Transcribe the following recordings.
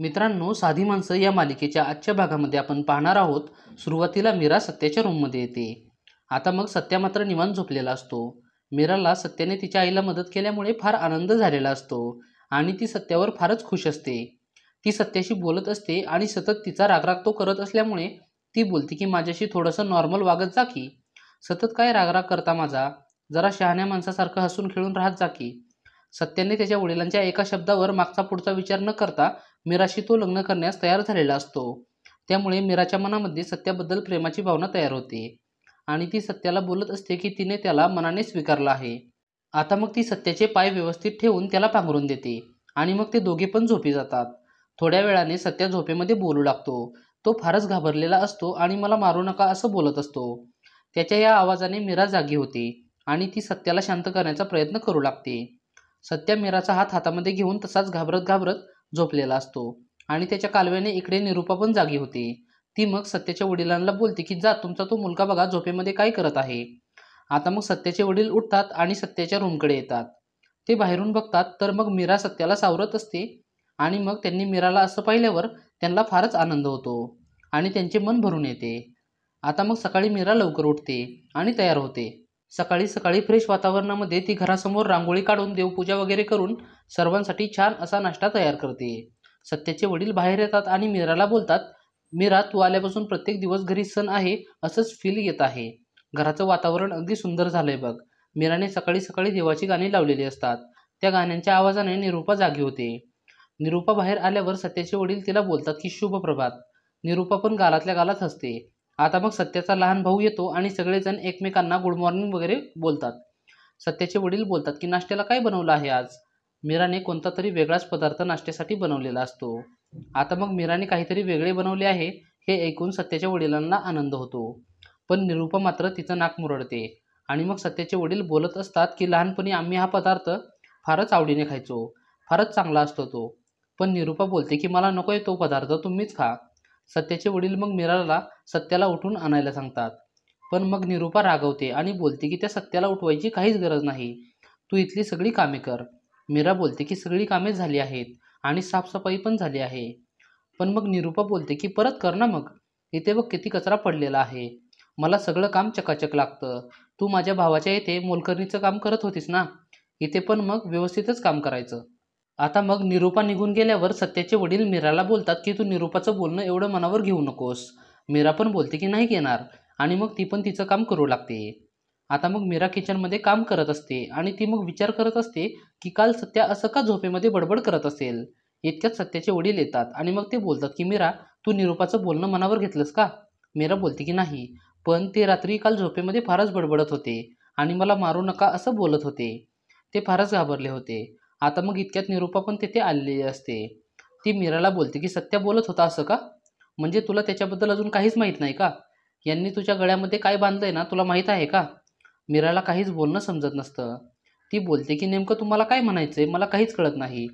मित्रांनो, साधी माणसं या मालिकेच्या आजच्या भागामध्ये आपण पाहणार आहोत. सुरुवातीला मीरा सत्याच्या रूममध्ये येते. आता मग सत्या मात्र निवांत झोपलेला असतो. मीराला सत्याने तिच्या आईला मदत केल्यामुळे फार आनंद झालेला असतो आणि ती सत्यावर फारच खुश असते. ती सत्याशी बोलत असते आणि सतत तिचा रागराग तो करत असल्यामुळे ती बोलते की माझ्याशी थोडंसं नॉर्मल वागत जा की. सतत काय रागराग करता माझा, जरा शहाण्या माणसासारखं हसून खेळून राहत जा की. सत्याने त्याच्या वडिलांच्या एका शब्दावर मागचा पुढचा विचार न करता मीराशी तो लग्न करण्यास तयार झालेला असतो. त्यामुळे मीराच्या मनामध्ये सत्याबद्दल प्रेमाची भावना तयार होते आणि ती सत्याला बोलत असते की तिने त्याला मनाने स्वीकारलं आहे. आता मग ती सत्याचे पाय व्यवस्थित ठेवून त्याला पांघरून देते आणि मग ते दोघे पण झोपी जातात. थोड्या वेळाने सत्या झोपेमध्ये बोलू लागतो. तो फारच घाबरलेला असतो आणि मला मारू नका असं बोलत असतो. त्याच्या या आवाजाने मीरा जागी होते आणि ती सत्याला शांत करण्याचा प्रयत्न करू लागते. सत्या मीराचा हात हातामध्ये घेऊन तसाच घाबरत घाबरत झोपलेला असतो आणि त्याच्या कालव्याने इकडे निरूपा पण जागी होते. ती मग सत्याच्या वडिलांना बोलते की जा, तुमचा तो मुलगा बघा झोपेमध्ये काय करत आहे. आता मग सत्याचे वडील उठतात आणि सत्याच्या रूमकडे येतात. ते बाहेरून बघतात तर मग मीरा सत्याला सावरत असते आणि मग त्यांनी मीराला असं पाहिल्यावर त्यांना फारच आनंद होतो आणि त्यांचे मन भरून येते. आता मग सकाळी मीरा लवकर उठते आणि तयार होते. सकाळी सकाळी फ्रेश वातावरणामध्ये ती घरासमोर रांगोळी काढून देवपूजा वगैरे करून सर्वांसाठी छान असा नाश्ता तयार करते. सत्याचे वडील बाहेर येतात आणि मीराला बोलतात, मीरा तू आल्यापासून प्रत्येक दिवस घरी सण आहे असंच फील येत आहे. घराचं वातावरण अगदी सुंदर झालंय बघ. मीराने सकाळी सकाळी देवाची गाणी लावलेली असतात. त्या गाण्यांच्या आवाजाने निरूपा जागी होते. निरूपा बाहेर आल्यावर सत्याचे वडील तिला बोलतात की शुभ प्रभात. निरूपा पण गालातल्या गालात हसते. आता मग सत्याचा लहान भाऊ येतो आणि सगळेजण एकमेकांना गुड मॉर्निंग वगैरे बोलतात. सत्याचे वडील बोलतात की नाश्त्याला काय बनवलं आहे आज. मीराने कोणता तरी वेगळाच पदार्थ नाश्त्यासाठी बनवलेला असतो. आता मग मीराने काहीतरी वेगळे बनवले आहे हे ऐकून सत्याच्या वडिलांना आनंद होतो. पण निरूपा मात्र तिचं नाक मुरडते आणि मग सत्याचे वडील बोलत असतात की लहानपणी आम्ही हा पदार्थ फारच आवडीने खायचो, फारच चांगला असतो तो. पण निरूपा बोलते की मला नकोय तो पदार्थ, तुम्हीच खा. सत्याचे वडील मग मीराला सत्याला उठून आणायला सांगतात. पण मग निरूपा रागवते आणि बोलते की त्या सत्याला उठवायची काहीच गरज नाही, तू इथली सगळी कामे कर. मीरा बोलते की सगळी कामे झाली आहेत आणि साफसफाई पण झाली आहे. पण मग निरूपा बोलते की परत कर ना मग, इथे बघ किती कचरा पडलेला आहे. मला सगळं काम चकाचक लागतं. तू माझ्या भावाच्या इथे मोलकरणीचं काम करत होतीस ना, इथे पण मग व्यवस्थितच काम करायचं. आता मग निरूपा निघून गेल्यावर सत्याचे वडील मीराला बोलतात की तू निरूपाचं बोलणं एवढं मनावर घेऊ नकोस. मीरा पण बोलते की नाही घेणार आणि मग ती पण तिचं काम करू लागते. आता मग मीरा किचनमध्ये काम करत असते आणि ती मग विचार करत असते की काल सत्या असं का झोपेमध्ये बडबड करत असेल. इतक्यात सत्याचे वडील येतात आणि मग ते बोलतात की मीरा, तू निरूपाचं बोलणं मनावर घेतलंस का. मीरा बोलते की नाही, पण ते रात्री काल झोपेमध्ये फारच बडबडत होते आणि मला मारू नका असं बोलत होते. ते फारच घाबरले होते. आता मग इतक्यात निरूपा पण तिथे आलेली असते. ती मीराला बोलते की सत्या बोलत होता असं का, म्हणजे तुला त्याच्याबद्दल अजून काहीच माहीत नाही का. यांनी तुझ्या गळ्यामध्ये काय बांधलंय ना तुला माहीत आहे का. मीराला काहीच बोलणं समजत नसतं. ती बोलते की नेमकं तुम्हाला काय म्हणायचंय, मला काहीच कळत नाही.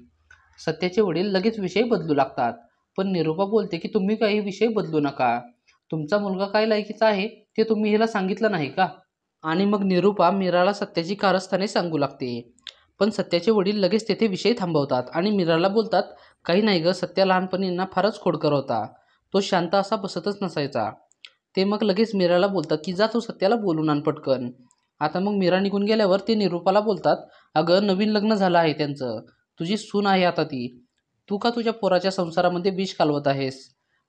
सत्याचे वडील लगेच विषय बदलू लागतात. पण निरूपा बोलते की तुम्ही काही विषय बदलू नका. तुमचा मुलगा काय लायकीचा आहे ते तुम्ही हिला सांगितलं नाही का. आणि मग निरूपा मीराला सत्याची कारस्थाने सांगू लागते. पण सत्याचे वडील लगेच तेथे विषय थांबवतात आणि मीराला बोलतात, काही नाही ग, सत्या लहानपणी ना फारच खोडकर होता. तो शांत असा बसतच नसायचा. ते मग लगेच मीराला बोलतात की जा तू सत्याला बोलून आण पटकन. आता मग मीरा निघून गेल्यावर ते निरूपाला बोलतात, अगं नवीन लग्न झालं आहे त्यांचं, तुझी सून आहे आता ती, तू का तुझ्या पोराच्या संसारामध्ये विष कालवत आहेस.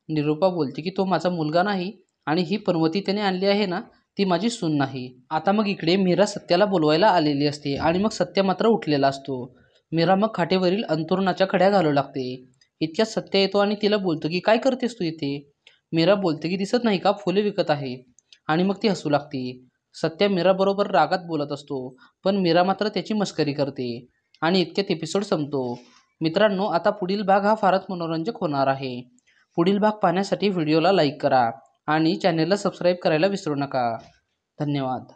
निरूपा बोलते की तो माझा मुलगा नाही आणि ही पनवती त्याने आणली आहे ना, ती माझी सून नाही. आता मग इकडे मीरा सत्याला बोलवायला आलेली असते आणि मग सत्य मात्र उठलेला असतो. मीरा मग खाटेवरील अंथरुणाच्या खड्या घालू लागते. इतक्यात सत्य येतो आणि तिला बोलतो की काय करतेस तू इथे. मीरा बोलते की दिसत नाही का, फुले विकत आहे. आणि मग ती हसू लागते. सत्य मीरा बरोबर रागात बोलत असतो, पण मीरा मात्र त्याची मस्करी करते आणि इतक्यात एपिसोड संपतो. मित्रांनो, आता पुढील भाग हा फारच मनोरंजक होणार आहे. पुढील भाग पाहण्यासाठी व्हिडिओला लाईक करा आणि चॅनेलला सबस्क्राईब करायला विसरू नका. धन्यवाद.